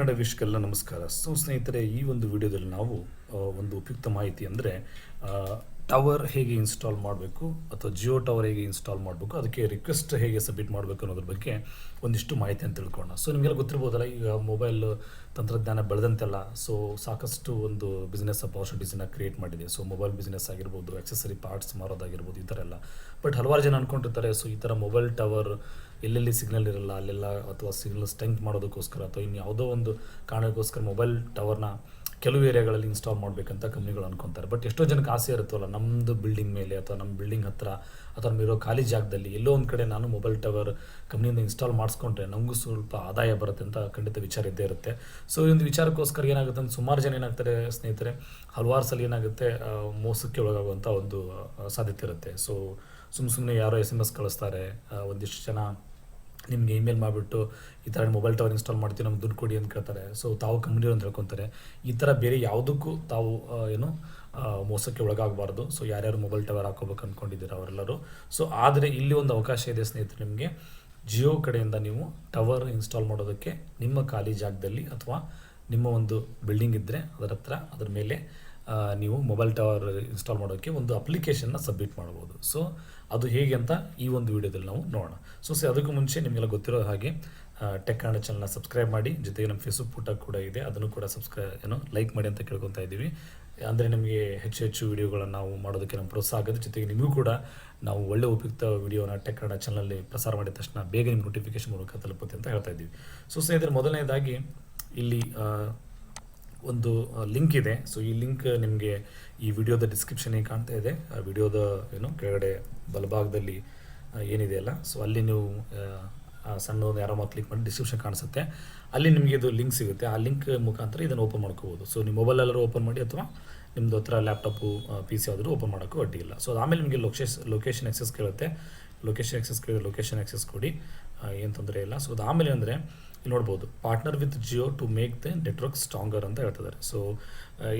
ಕನ್ನಡ ವಿಶ್ಗೆಲ್ಲ ನಮಸ್ಕಾರ. ಸ್ನೇಹಿತರೆ, ಈ ಒಂದು ವಿಡಿಯೋದಲ್ಲಿ ನಾವು ಒಂದು ಉಪಯುಕ್ತ ಮಾಹಿತಿ ಅಂದರೆ ಟವರ್ ಹೇಗೆ ಇನ್ಸ್ಟಾಲ್ ಮಾಡಬೇಕು ಅಥವಾ ಜಿಯೋ ಟವರ್ ಹೇಗೆ ಇನ್ಸ್ಟಾಲ್ ಮಾಡಬೇಕು, ಅದಕ್ಕೆ ರಿಕ್ವೆಸ್ಟ್ ಹೇಗೆ ಸಬ್ಮಿಟ್ ಮಾಡಬೇಕು ಅನ್ನೋದ್ರ ಬಗ್ಗೆ ಒಂದಿಷ್ಟು ಮಾಹಿತಿ ಅಂತ ತಿಳ್ಕೊಳ್ಳೋಣ. ನಿಮಗೆಲ್ಲ ಗೊತ್ತಿರ್ಬೋದಲ್ಲ, ಈಗ ಮೊಬೈಲ್ ತಂತ್ರಜ್ಞಾನ ಬೆಳೆದಂತೆಲ್ಲ ಸಾಕಷ್ಟು ಒಂದು ಬಿಸ್ನೆಸ್ ಅಪಾರ್ಚುನಿಟೀಸನ್ನು ಕ್ರಿಯೇಟ್ ಮಾಡಿದೆ. ಮೊಬೈಲ್ ಬಿಸ್ನೆಸ್ ಆಗಿರ್ಬೋದು, ಆಕ್ಸೆಸರಿ ಪಾರ್ಟ್ಸ್ ಮಾರೋದಾಗಿರ್ಬೋದು, ಈ ಥರ ಎಲ್ಲ. ಬಟ್ ಹಲವಾರು ಜನ ಅಂದ್ಕೊಂಡಿರ್ತಾರೆ ಈ ಥರ ಮೊಬೈಲ್ ಟವರ್ ಎಲ್ಲೆಲ್ಲಿ ಸಿಗ್ನಲ್ ಇರಲ್ಲ ಅಲ್ಲೆಲ್ಲ, ಅಥವಾ ಸಿಗ್ನಲ್ ಸ್ಟ್ರೆಂತ್ ಮಾಡೋದಕ್ಕೋಸ್ಕರ ಅಥವಾ ಇನ್ನು ಯಾವುದೋ ಒಂದು ಕಾರಣಕ್ಕೋಸ್ಕರ ಮೊಬೈಲ್ ಟವರ್ನ ಕೆಲವು ಏರಿಯಾಗಳಲ್ಲಿ ಇನ್ಸ್ಟಾಲ್ ಮಾಡಬೇಕಂತ ಕಂಪ್ನಿಗಳು ಅನ್ಕೊತಾರೆ. ಬಟ್ ಎಷ್ಟೋ ಜನಕ್ಕೆ ಆಸೆ ಇರುತ್ತಲ್ಲ, ನಮ್ಮದು ಬಿಲ್ಡಿಂಗ್ ಮೇಲೆ ಅಥವಾ ನಮ್ಮ ಬಿಲ್ಡಿಂಗ್ ಹತ್ರ ಅಥವಾ ನಮ್ಮಿರೋ ಖಾಲಿ ಜಾಗದಲ್ಲಿ ಎಲ್ಲೋ ಒಂದು ಕಡೆ ನಾನು ಮೊಬೈಲ್ ಟವರ್ ಕಂಪ್ನಿಯಿಂದ ಇನ್ಸ್ಟಾಲ್ ಮಾಡಿಸ್ಕೊಂಡ್ರೆ ನಮಗೂ ಸ್ವಲ್ಪ ಆದಾಯ ಬರುತ್ತೆ ಅಂತ ಖಂಡಿತ ವಿಚಾರ ಇದ್ದೇ ಇರುತ್ತೆ. ಈ ಒಂದು ವಿಚಾರಕ್ಕೋಸ್ಕರ ಏನಾಗುತ್ತೆ ಅಂತ ಸುಮಾರು ಜನ ಏನಾಗ್ತಾರೆ ಸ್ನೇಹಿತರೆ, ಹಲವಾರು ಸಲ ಏನಾಗುತ್ತೆ, ಮೋಸಕ್ಕೆ ಒಳಗಾಗುವಂಥ ಒಂದು ಸಾಧ್ಯತೆ ಇರುತ್ತೆ. ಸುಮ್ಮನೆ ಯಾರೋ SMS ಕಳಿಸ್ತಾರೆ, ಒಂದಿಷ್ಟು ಜನ ನಿಮಗೆ ಇಮೇಲ್ ಮಾಡಿಬಿಟ್ಟು ಈ ಥರ ಮೊಬೈಲ್ ಟವರ್ ಇನ್ಸ್ಟಾಲ್ ಮಾಡ್ತೀವಿ, ನಮ್ಗೆ ದುಡ್ಡು ಕೊಡಿ ಅಂತ ಕೇಳ್ತಾರೆ. ತಾವು ಕಂಪ್ನಿಯವರು ಅಂತ ಹೇಳ್ಕೊತಾರೆ. ಈ ಥರ ಬೇರೆ ಯಾವುದಕ್ಕೂ ತಾವು ಮೋಸಕ್ಕೆ ಒಳಗಾಗಬಾರ್ದು. ಯಾರ್ಯಾರು ಮೊಬೈಲ್ ಟವರ್ ಹಾಕೋಬೇಕು ಅಂದ್ಕೊಂಡಿದ್ದೀರ ಅವರೆಲ್ಲರೂ. ಆದರೆ ಇಲ್ಲಿ ಒಂದು ಅವಕಾಶ ಇದೆ ಸ್ನೇಹಿತರೆ, ನಿಮಗೆ ಜಿಯೋ ಕಡೆಯಿಂದ ನೀವು ಟವರ್ ಇನ್ಸ್ಟಾಲ್ ಮಾಡೋದಕ್ಕೆ ನಿಮ್ಮ ಖಾಲಿ ಜಾಗದಲ್ಲಿ ಅಥವಾ ನಿಮ್ಮ ಒಂದು ಬಿಲ್ಡಿಂಗ್ ಇದ್ದರೆ ಅದರ ಮೇಲೆ ನೀವು ಮೊಬೈಲ್ ಟವರ್ ಇನ್ಸ್ಟಾಲ್ ಮಾಡೋಕ್ಕೆ ಒಂದು ಅಪ್ಲಿಕೇಶನ್ನ ಸಬ್ಮಿಟ್ ಮಾಡ್ಬೋದು. ಅದು ಹೇಗೆ ಅಂತ ಈ ಒಂದು ವಿಡಿಯೋದಲ್ಲಿ ನಾವು ನೋಡೋಣ. ಅದಕ್ಕೂ ಮುಂಚೆ ನಿಮಗೆಲ್ಲ ಗೊತ್ತಿರೋ ಹಾಗೆ ಟೆಕ್ ಕನ್ನಡ ಚಾನಲ್ನ ಸಬ್ಸ್ಕ್ರೈಬ್ ಮಾಡಿ, ಜೊತೆಗೆ ನಮ್ಮ ಫೇಸ್ಬುಕ್ ಪುಟ ಕೂಡ ಇದೆ, ಅದನ್ನು ಕೂಡ ಲೈಕ್ ಮಾಡಿ ಅಂತ ಕೇಳ್ಕೊತಾ ಇದ್ದೀವಿ. ಅಂದರೆ ನಿಮಗೆ ಹೆಚ್ಚು ವಿಡಿಯೋಗಳನ್ನು ನಾವು ಮಾಡೋದಕ್ಕೆ ನಮ್ಮ ಪ್ರೋತ್ಸಾಹ ಆಗೋದು. ಜೊತೆಗೆ ನಿಮಗೂ ಕೂಡ ನಾವು ಒಳ್ಳೆ ಉಪಯುಕ್ತ ವಿಡಿಯೋನ ಟೆಕ್ ಕನ್ನಡ ಚಾನಲಲ್ಲಿ ಪ್ರಸಾರ ಮಾಡಿದ ತಕ್ಷಣ ಬೇಗ ನಿಮ್ಮ ನೋಟಿಫಿಕೇಶನ್ ಮೂಲಕ ತಲುಪುತ್ತೆ ಅಂತ ಹೇಳ್ತಾ ಇದ್ದೀವಿ. ಸ್ನೇಹಿತರೆ, ಮೊದಲನೇದಾಗಿ ಇಲ್ಲಿ ಒಂದು ಲಿಂಕ್ ಇದೆ. ಈ ಲಿಂಕ್ ನಿಮಗೆ ಈ ವಿಡಿಯೋದ ಡಿಸ್ಕ್ರಿಪ್ಷನಿಗೆ ಕಾಣ್ತಾ ಇದೆ. ಆ ವಿಡಿಯೋದ ಕೆಳಗಡೆ ಬಲಭಾಗದಲ್ಲಿ ಏನಿದೆ ಅಲ್ಲ, ಅಲ್ಲಿ ನೀವು ಸಣ್ಣ ಒಂದು ಯಾರೋ ಕ್ಲಿಕ್ ಮಾಡಿ ಡಿಸ್ಕ್ರಿಪ್ಷನ್ ಕಾಣಿಸುತ್ತೆ. ಅಲ್ಲಿ ನಿಮಗೆ ಇದು ಲಿಂಕ್ ಸಿಗುತ್ತೆ. ಆ ಲಿಂಕ್ ಮುಖಾಂತರ ಇದನ್ನು ಓಪನ್ ಮಾಡ್ಕೋಬೋದು. ನೀವು ಮೊಬೈಲಲ್ಲರೂ ಓಪನ್ ಮಾಡಿ ಅಥವಾ ನಿಮ್ಮದು ಹತ್ರ ಲ್ಯಾಪ್ಟಾಪು PC ಆದರೂ ಓಪನ್ ಮಾಡೋಕ್ಕೂ ಅಡ್ಡಿಯಿಲ್ಲ. ಆಮೇಲೆ ನಿಮಗೆ ಲೊಕೇಶನ್ ಆಕ್ಸೆಸ್ ಕೇಳುತ್ತೆ. ಲೊಕೇಶನ್ ಆಕ್ಸೆಸ್ ಕೊಡಿ, ಏನು ತೊಂದರೆ ಇಲ್ಲ. ಅದಾದಮೇಲೆ ಅಂದರೆ ಇಲ್ಲಿ ನೋಡ್ಬೋದು, partner with Jio to make the network stronger ಅಂತ ಹೇಳ್ತಿದ್ದಾರೆ.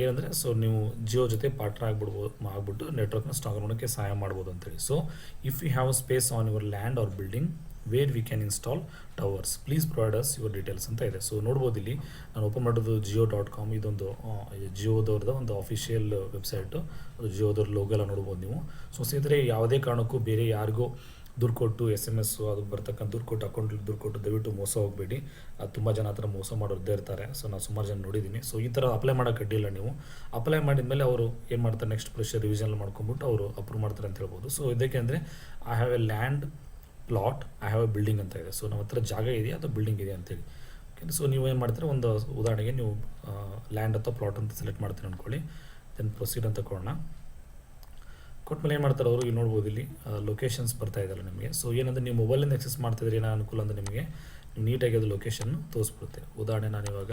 ಏನಂದರೆ ನೀವು ಜಿಯೋ ಜೊತೆ ಪಾರ್ಟ್ನರ್ ಆಗ್ಬಿಟ್ಟು ನೆಟ್ವರ್ಕ್ನ ಸ್ಟ್ರಾಂಗರ್ ಮಾಡೋಕ್ಕೆ ಸಹಾಯ ಮಾಡ್ಬೋದು ಅಂತೇಳಿ. If you have space on your land or building where we can install towers, please provide us your details ಅಂತ ಇದೆ. ನೋಡ್ಬೋದು ಇಲ್ಲಿ ನಾನು ಓಪನ್ ಮಾಡೋದು Jio.com. ಇದೊಂದು ಜಿಯೋದವ್ರದ್ದು ಒಂದು ಅಫಿಷಿಯಲ್ ವೆಬ್ಸೈಟು. ಅದು ಜಿಯೋದವ್ರ ಲೋಗೋ ಎಲ್ಲ ನೋಡ್ಬೋದು ನೀವು. ಸ್ನೇಹಿತರೆ, ಯಾವುದೇ ಕಾರಣಕ್ಕೂ ಬೇರೆ ಯಾರಿಗೂ ದುಡ್ಡು ಕೊಟ್ಟು SMS ಅದಕ್ಕೆ ಬರ್ತಕ್ಕಂಥ ದುಡ್ಡು ಕೊಟ್ಟು ಅಕೌಂಟ್ಲಿ ದುಡ್ಡು ಕೊಟ್ಟು ದಯವಿಟ್ಟು ಮೋಸ ಹೋಗಬೇಡಿ. ಅದು ತುಂಬ ಜನ ಆ ಥರ ಮೋಸ ಮಾಡೋದೇ ಇರ್ತಾರೆ. ನಾನು ಸುಮಾರು ಜನ ನೋಡಿದ್ದೀನಿ. ಈ ಥರ ಅಪ್ಲೈ ಮಾಡೋಕ್ಕೆ ಅಡ್ಡಿಲ್ಲ. ನೀವು ಅಪ್ಲೈ ಮಾಡಿದ ಮೇಲೆ ಅವರು ಏನು ಮಾಡ್ತಾರೆ, ನೆಕ್ಸ್ಟ್ ಪ್ರೊಸೀಜರ್ ರಿವಿಷನ್ ಮಾಡ್ಕೊಂಬಿಟ್ಟು ಅವರು ಅಪ್ರೂವ್ ಮಾಡ್ತಾರೆ ಅಂತ ಹೇಳ್ಬೋದು. ಇದಕ್ಕೆ ಅಂದರೆ I have A land plot, I have A building ಅಂತ ಇದೆ. ನಮ್ಮ ಹತ್ರ ಜಾಗ ಇದೆಯಾ ಅಥವಾ ಬಿಲ್ಡಿಂಗ್ ಇದೆ ಅಂತೇಳಿ. ಓಕೆ, ನೀವು ಏನು ಮಾಡ್ತೀರಾ, ಒಂದು ಉದಾಹರಣೆಗೆ ನೀವು ಲ್ಯಾಂಡ್ ಅಥವಾ ಪ್ಲಾಟ್ ಅಂತ ಸೆಲೆಕ್ಟ್ ಮಾಡ್ತೀರಿ ಅಂದ್ಕೊಳ್ಳಿ. ದೆನ್ ಪ್ರೊಸೀಡ್ ಅಂತ ಕೊಡೋಣ. ಕೊಟ್ಮೇಲೆ ಏನು ಮಾಡ್ತಾರೆ ಅವರು, ಇಲ್ಲಿ ನೋಡ್ಬೋದು ಇಲ್ಲಿ ಲೊಕೇಶನ್ಸ್ ಬರ್ತಾ ಇದೆಯಲ್ಲ ನಿಮಗೆ. ಏನಂದರೆ ನೀವು ಮೊಬೈಲಿಂದ ಆಕ್ಸೆಸ್ ಮಾಡ್ತಿದ್ರೆ ಏನೋ ಅನುಕೂಲ ಅಂದರೆ ನಿಮಗೆ ನೀಟಾಗಿ ಅದು ಲೊಕೇಶನ್ ತೋರಿಸ್ಬಿಡುತ್ತೆ. ಉದಾಹರಣೆ ನಾನು ಇವಾಗ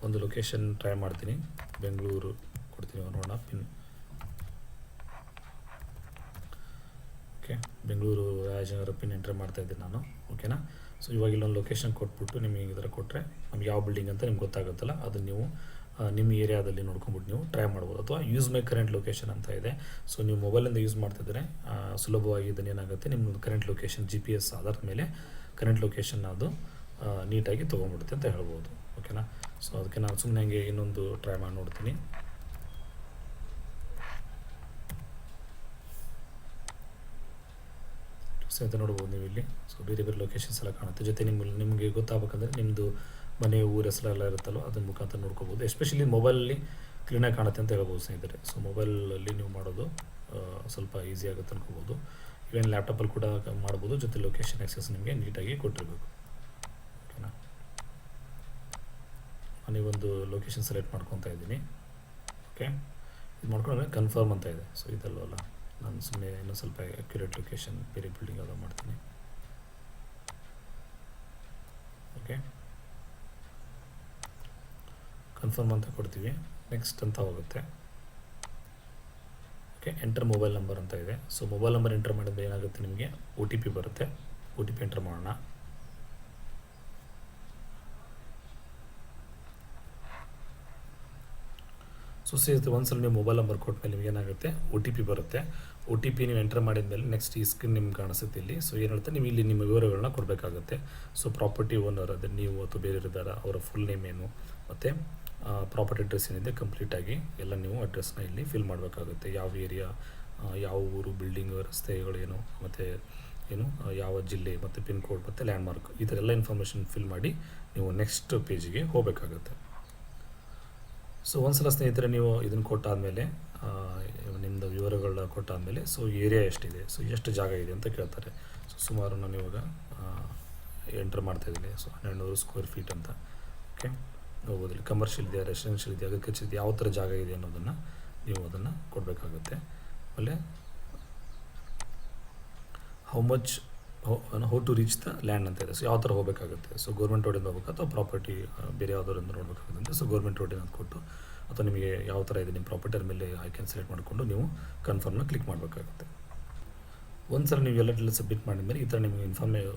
ಒಂದು ಲೊಕೇಶನ್ ಟ್ರೈ ಮಾಡ್ತೀನಿ, ಬೆಂಗಳೂರು ಕೊಡ್ತೀನಿ, ನೋಡೋಣ pin. Okay, Bengaluru Rajanagara pin enter ಮಾಡ್ತಾಯಿದ್ದೀನಿ ನಾನು. ಓಕೆನಾ. ಇವಾಗ ಇಲ್ಲೊಂದು ಲೊಕೇಶನ್ ಕೊಟ್ಬಿಟ್ಟು ನಿಮಗೆ ಈ ಥರ ಕೊಟ್ಟರೆ ನಮ್ಗೆ ಯಾವ ಬಿಲ್ಡಿಂಗ್ ಅಂತ ನಿಮ್ಗೆ ಗೊತ್ತಾಗುತ್ತಲ್ಲ, ಅದನ್ನು ನೀವು ನಿಮ್ಮ ಏರಿಯಾದಲ್ಲಿ ನೋಡ್ಕೊಂಬಿಟ್ಟು ನೀವು ಟ್ರೈ ಮಾಡ್ಬೋದು. ಅಥವಾ ಯೂಸ್ ಮೈ ಕರೆಂಟ್ ಲೊಕೇಶನ್ ಅಂತ ಇದೆ. ನೀವು ಮೊಬೈಲಿಂದ ಯೂಸ್ ಮಾಡ್ತಿದ್ರೆ ಸುಲಭವಾಗಿ ಇದನ್ನು ಏನಾಗುತ್ತೆ, ನಿಮ್ಮ ಕರೆಂಟ್ ಲೊಕೇಶನ್ GPS ಆಧಾರದ ಮೇಲೆ ಕರೆಂಟ್ ಲೊಕೇಶನ್ ಅದು ನೀಟಾಗಿ ತೊಗೊಂಡ್ಬಿಡುತ್ತೆ ಅಂತ ಹೇಳ್ಬೋದು. ಓಕೆನಾ. ಅದಕ್ಕೆ ನಾನು ಸುಮ್ಮನೆ ಹಂಗೆ ಇನ್ನೊಂದು ಟ್ರೈ ಮಾಡಿ ನೋಡ್ತೀನಿ. ಅಂತ ನೋಡ್ಬೋದು ನೀವು ಇಲ್ಲಿ. ಬೇರೆ ಬೇರೆ ಲೊಕೇಶನ್ಸ್ ಎಲ್ಲ ಕಾಣುತ್ತೆ. ಜೊತೆ ನಿಮಗೆ ಗೊತ್ತಾಗಬೇಕಂದ್ರೆ ನಿಮ್ಮದು ಮನೆ ಊರ ಹೆಸರೆಲ್ಲ ಇರುತ್ತಲ್ಲೋ ಅದನ್ನ ಮುಖಾಂತರ ನೋಡ್ಕೋಬೋದು. ಎಸ್ಪೆಷಲಿ ಮೊಬೈಲಲ್ಲಿ ಕ್ಲೀನಾಗಿ ಕಾಣುತ್ತೆ ಅಂತ ಹೇಳ್ಬೋದು ಸ್ನೇಹಿತರೆ. ಮೊಬೈಲಲ್ಲಿ ನೀವು ಮಾಡೋದು ಸ್ವಲ್ಪ ಈಸಿ ಆಗುತ್ತೆ ಅನ್ಕೋಬೋದು. ಇವೇನು ಲ್ಯಾಪ್ಟಾಪಲ್ಲಿ ಕೂಡ ಮಾಡ್ಬೋದು. ಜೊತೆ ಲೊಕೇಶನ್ ಆಕ್ಸೆಸ್ ನಿಮಗೆ ನೀಟಾಗಿ ಕೊಟ್ಟಿರಬೇಕು. ಓಕೆನಾ. ನಾನೀಗೊಂದು ಲೊಕೇಶನ್ ಸೆಲೆಕ್ಟ್ ಮಾಡ್ಕೊತಾ ಇದ್ದೀನಿ. ಓಕೆ, ಇದು ಮಾಡ್ಕೊಂಡ್ರೆ ಕನ್ಫರ್ಮ್ ಅಂತ ಇದೆ. ಇದಲ್ವಲ್ಲ, ನಾನು ಸುಮ್ಮನೆ ಇನ್ನೂ ಸ್ವಲ್ಪ ಅಕ್ಯುರೇಟ್ ಲೊಕೇಶನ್ ಬೇರೆ ಬಿಲ್ಡಿಂಗ್ ಎಲ್ಲ ಮಾಡ್ತೀನಿ. ಓಕೆ, ಕನ್ಫರ್ಮ್ ಅಂತ ಕೊಡ್ತೀವಿ. ನೆಕ್ಸ್ಟ್ ಅಂತ ಹೋಗುತ್ತೆ. ಓಕೆ, ಎಂಟರ್ ಮೊಬೈಲ್ ನಂಬರ್ ಅಂತ ಇದೆ. ಮೊಬೈಲ್ ನಂಬರ್ ಎಂಟರ್ ಮಾಡಿದ್ರೆ ಏನಾಗುತ್ತೆ, ನಿಮಗೆ OTP ಬರುತ್ತೆ. OTP ಎಂಟರ್ ಮಾಡೋಣ. ಸ್ನೇಹಿತರೆ ಒಂದ್ಸಲ ನೀವು ಮೊಬೈಲ್ ನಂಬರ್ ಕೊಟ್ಮೇಲೆ ನಿಮ್ಗೆ ಏನಾಗುತ್ತೆ OTP ಬರುತ್ತೆ. OTP ನೀವು ಎಂಟರ್ ಮಾಡಿದ್ಮೇಲೆ ನೆಕ್ಸ್ಟ್ ಈ ಸ್ಕ್ರೀನ್ ನಿಮ್ಗೆ ಕಾಣಿಸುತ್ತೆ ಇಲ್ಲಿ. ಸೊ ಏನು ಹೇಳ್ತಾರೆ, ನೀವು ಇಲ್ಲಿ ನಿಮ್ಮ ವಿವರಗಳನ್ನ ಕೊಡಬೇಕಾಗುತ್ತೆ. ಸೊ ಪ್ರಾಪರ್ಟಿ ಓನರ್ ಅದೇ ನೀವು ಅಥವಾ ಬೇರೆ ಇದ್ದಾರೆ ಅವರ ಫುಲ್ ನೇಮ್ ಏನು, ಮತ್ತು ಪ್ರಾಪರ್ಟಿ ಅಡ್ರೆಸ್ ಏನಿದೆ ಕಂಪ್ಲೀಟಾಗಿ ಎಲ್ಲ ನೀವು ಅಡ್ರೆಸ್ನ ಇಲ್ಲಿ ಫಿಲ್ ಮಾಡಬೇಕಾಗುತ್ತೆ. ಯಾವ ಏರಿಯಾ, ಯಾವ ಊರು, ಬಿಲ್ಡಿಂಗ್, ರಸ್ತೆಗಳು ಏನು, ಮತ್ತು ಏನು ಯಾವ ಜಿಲ್ಲೆ, ಮತ್ತು ಪಿನ್ ಕೋಡ್ ಮತ್ತು ಲ್ಯಾಂಡ್ಮಾರ್ಕ್, ಈ ಥರ ಎಲ್ಲ ಇನ್ಫಾರ್ಮೇಷನ್ ಫಿಲ್ ಮಾಡಿ ನೀವು ನೆಕ್ಸ್ಟ್ ಪೇಜಿಗೆ ಹೋಗಬೇಕಾಗುತ್ತೆ. ಸೊ ಒಂದ್ಸಲ ಸ್ನೇಹಿತರೆ ನೀವು ಇದನ್ನು ಕೊಟ್ಟಾದಮೇಲೆ ನಿಮ್ಮದು ವಿವರಗಳನ್ನ ಕೊಟ್ಟಾದಮೇಲೆ ಸೊ ಏರಿಯಾ ಎಷ್ಟಿದೆ, ಸೊ ಎಷ್ಟು ಜಾಗ ಇದೆ ಅಂತ ಕೇಳ್ತಾರೆ. ಸೊ ಸುಮಾರು ನಾನು ಇವಾಗ ಎಂಟರ್ ಮಾಡ್ತಾಯಿದ್ದೀನಿ. ಸೊ 1200 ಸ್ಕ್ವೇರ್ ಫೀಟ್ ಅಂತ. ಓಕೆ, ನೋಡ್ಬೋದು ಇಲ್ಲಿ ಕಮರ್ಷಿಯಲ್ ಇದೆಯಾ, ರೆಸಿಡೆನ್ಷಿಯಲ್ ಇದೆಯಾ, ಅಗ್ರಿಕಲ್ಚರ್ ಇದೆಯಾ, ಯಾವ ಥರ ಜಾಗ ಇದೆ ಅನ್ನೋದನ್ನು ನೀವು ಅದನ್ನು ಕೊಡಬೇಕಾಗುತ್ತೆ. ಆಮೇಲೆ how to reach the land ಅಂತ ಇದೆ. ಸೊ ಯಾವ ಥರ ಹೋಗಬೇಕಾಗುತ್ತೆ, ಸೊ ಗೌರ್ಮೆಂಟ್ ರೋಡಿಂದ ಹೋಗ್ಬೇಕು ಅಥವಾ ಪ್ರಾಪರ್ಟಿ ಬೇರೆ ಯಾವುದರಿಂದ ನೋಡಬೇಕಾಗುತ್ತೆ. ಸೊ ಗೌರ್ಮೆಂಟ್ ರೋಡಿನ ಅಂತ ಕೊಟ್ಟು ಅಥವಾ ನಿಮಗೆ ಯಾವ ಥರ ಇದೆ ನಿಮ್ಮ ಪ್ರಾಪರ್ಟಿ ಮೇಲೆ ಐಕನ್ ಸೆಲೆಕ್ಟ್ ಮಾಡಿಕೊಂಡು ನೀವು ಕನ್ಫರ್ಮ್ನ ಕ್ಲಿಕ್ ಮಾಡಬೇಕಾಗುತ್ತೆ. ಒಂದ್ಸಲ ನೀವು ಎಲ್ಲ ಡೀಟೇಲ್ಸ್ ಸಬ್ಮಿಟ್ ಮಾಡಿದ್ಮೇಲೆ ಈ ಥರ ನಿಮಗೆ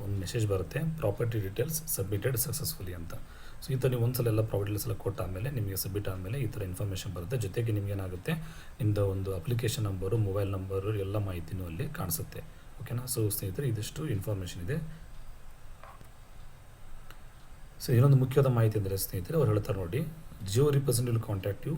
ಒಂದು ಮೆಸೇಜ್ ಬರುತ್ತೆ, ಪ್ರಾಪರ್ಟಿ ಡೀಟೇಲ್ಸ್ ಸಬ್ಮಿಟೆಡ್ ಸಕ್ಸಸ್ಫುಲಿ ಅಂತ. ಸೊ ಈ ಥರ ನೀವು ಒಂದ್ಸಲ ಎಲ್ಲ ಪ್ರಾಪರ್ಟಿ ಡೀಟೇಲ್ಸ್ ಎಲ್ಲ ಕೊಟ್ಟಾದಮೇಲೆ ನಿಮಗೆ ಸಬ್ಮಿಟ್ ಆದಮೇಲೆ ಈ ಥರ ಇನ್ಫಾರ್ಮೇಷನ್ ಬರುತ್ತೆ. ಜೊತೆಗೆ ನಿಮ್ಗೆ ಏನಾಗುತ್ತೆ, ನಿಮ್ಮದು ಒಂದು ಅಪ್ಲಿಕೇಶನ್ ನಂಬರು, ಮೊಬೈಲ್ ನಂಬರು ಎಲ್ಲ ಮಾಹಿತಿನೂ ಅಲ್ಲಿ ಕಾಣಿಸುತ್ತೆ. ಓಕೆನಾ. ಸೊ ಸ್ನೇಹಿತರೆ ಇದಿಷ್ಟು ಇನ್ಫಾರ್ಮೇಷನ್ ಇದೆ. ಸೊ ಇನ್ನೊಂದು ಮುಖ್ಯವಾದ ಮಾಹಿತಿ ಅಂದರೆ ಸ್ನೇಹಿತರೆ ಅವ್ರು ಹೇಳ್ತಾರೆ ನೋಡಿ, Jio representative contact you,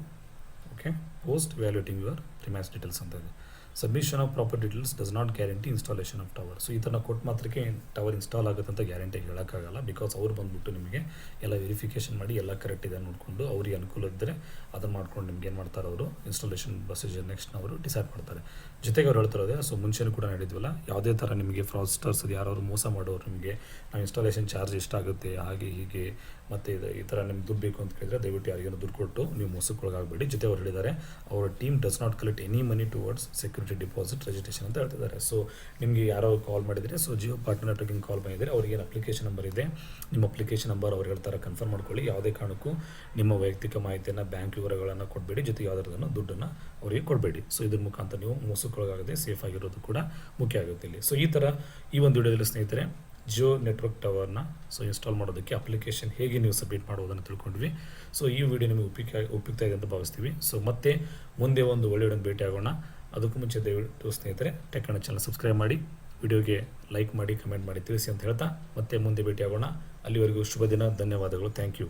okay, post valuating your premise details ಅಂತ ಇದೆ. Submission of property details does not guarantee installation of tower. So ಈ ಥರ ಕೊಟ್ಟು ಮಾತ್ರಕ್ಕೆ ಟವರ್ ಇನ್ಸ್ಟಾಲ್ ಆಗುತ್ತೆ ಅಂತ ಗ್ಯಾರಂಟಿ ಹೇಳೋಕ್ಕಾಗಲ್ಲ. ಬಿಕಾಸ್ ಅವ್ರು ಬಂದುಬಿಟ್ಟು ನಿಮಗೆ ಎಲ್ಲ ವೆರಿಫಿಕೇಷನ್ ಮಾಡಿ ಎಲ್ಲ ಕರೆಕ್ಟ್ ಇದೆ ನೋಡಿಕೊಂಡು ಅವ್ರಿಗೆ ಅನುಕೂಲ ಇದ್ದರೆ ಅದನ್ನು ಮಾಡ್ಕೊಂಡು ನಿಮ್ಗೆ ಏನು ಮಾಡ್ತಾರೆ, ಅವರು ಇನ್ಸ್ಟಾಲೇಷನ್ ಪ್ರೊಸೀಜರ್ ನೆಕ್ಸ್ಟ್ ಅವರು ಡಿಸೈಡ್ ಮಾಡ್ತಾರೆ. ಜೊತೆಗೆ ಅವ್ರು ಹೇಳ್ತಿರೋದೆ, ಸೊ ಮುಂಚೆನೂ ಕೂಡ ನಡೆದ್ವಲ್ಲ, ಯಾವುದೇ ಥರ ನಿಮಗೆ ಫ್ರಾಡ್ಸ್ಟರ್ಸ್ ಅದು ಯಾರು ಮೋಸ ಮಾಡೋರು ನಿಮಗೆ ನಾವು ಇನ್ಸ್ಟಾಲೇಷನ್ ಚಾರ್ಜ್ ಎಷ್ಟಾಗುತ್ತೆ ಹಾಗೆ ಹೀಗೆ ಮತ್ತು ಈ ಥರ ನಿಮ್ಗೆ ದುಡ್ಡು ಬೇಕು ಅಂತ ಕೇಳಿದ್ರೆ ದಯವಿಟ್ಟು ಯಾರಿಗೇನು ದುಡ್ಡು ಕೊಟ್ಟು ನೀವು ಮೋಸಕ್ಕೊಳಗಾಗಬೇಡಿ. ಜೊತೆ ಅವ್ರು ಹೇಳಿದ್ದಾರೆ, ಅವರ team does not collect any money towards security deposit registration ಅಂತ ಹೇಳ್ತಿದ್ದಾರೆ. ಸೊ ನಿಮಗೆ ಯಾರೋ ಕಾಲ್ ಮಾಡಿದರೆ, ಸೊ ಜಿಯೋ ಪಾರ್ಟ್ನರ್ ನೆಟ್ವರ್ಕಿಂಗ್ ಕಾಲ್ ಬಂದಿದ್ದಾರೆ, ಅವ್ರಿಗೇನು ಅಪ್ಲಿಕೇಶನ್ ನಂಬರ್ ಇದೆ, ನಿಮ್ಮ ಅಪ್ಲಿಕೇಶನ್ ನಂಬರ್ ಅವ್ರು ಹೇಳ್ತಾರೆ ಕನ್ಫರ್ಮ್ ಮಾಡ್ಕೊಳ್ಳಿ. ಯಾವುದೇ ಕಾರಣಕ್ಕೂ ನಿಮ್ಮ ವೈಯಕ್ತಿಕ ಮಾಹಿತಿಯನ್ನು, ಬ್ಯಾಂಕ್ ವಿವರಗಳನ್ನು ಕೊಡಬೇಡಿ, ಜೊತೆಗೆ ಯಾವುದರದನ್ನು ದುಡ್ಡನ್ನು ಅವರಿಗೆ ಕೊಡಬೇಡಿ. ಸೊ ಇದ್ರ ಮುಖಾಂತರ ನೀವು ಮೋಸಕ್ಕೊಳಗಾಗದೆ ಸೇಫ್ ಆಗಿರೋದು ಕೂಡ ಮುಖ್ಯ ಆಗುತ್ತೆ ಇಲ್ಲಿ. ಸೊ ಈ ಥರ ಈ ಒಂದು ವಿಡಿಯೋದಲ್ಲಿ ಸ್ನೇಹಿತರೆ ಜಿಯೋ ನೆಟ್ವರ್ಕ್ ಟವರ್ನ ಸೊ ಇನ್ಸ್ಟಾಲ್ ಮಾಡೋದಕ್ಕೆ ಅಪ್ಲಿಕೇಶನ್ ಹೇಗೆ ನೀವು ಸಬ್ಮಿಟ್ ಮಾಡೋದನ್ನು ತಿಳ್ಕೊಂಡ್ವಿ. ಸೊ ಈ ವಿಡಿಯೋ ನಿಮಗೆ ಉಪಯುಕ್ತ ಇದೆ ಅಂತ ಭಾವಿಸ್ತೀವಿ. ಸೊ ಮತ್ತೆ ಮುಂದೆ ಒಂದು ಒಳ್ಳೆಯ ಭೇಟಿ ಆಗೋಣ. ಅದಕ್ಕೂ ಮುಂಚೆ ದಯವಿಟ್ಟು ಸ್ನೇಹಿತರೆ ಟೆಕ್ ಕನ್ನಡ ಚಾನಲ್ ಸಬ್ಸ್ಕ್ರೈಬ್ ಮಾಡಿ, ವಿಡಿಯೋಗೆ ಲೈಕ್ ಮಾಡಿ, ಕಮೆಂಟ್ ಮಾಡಿ ತಿಳಿಸಿ ಅಂತ ಹೇಳ್ತಾ ಮತ್ತೆ ಮುಂದೆ ಭೇಟಿ ಆಗೋಣ. ಅಲ್ಲಿವರೆಗೂ ಶುಭ ದಿನ. ಧನ್ಯವಾದಗಳು. Thank you.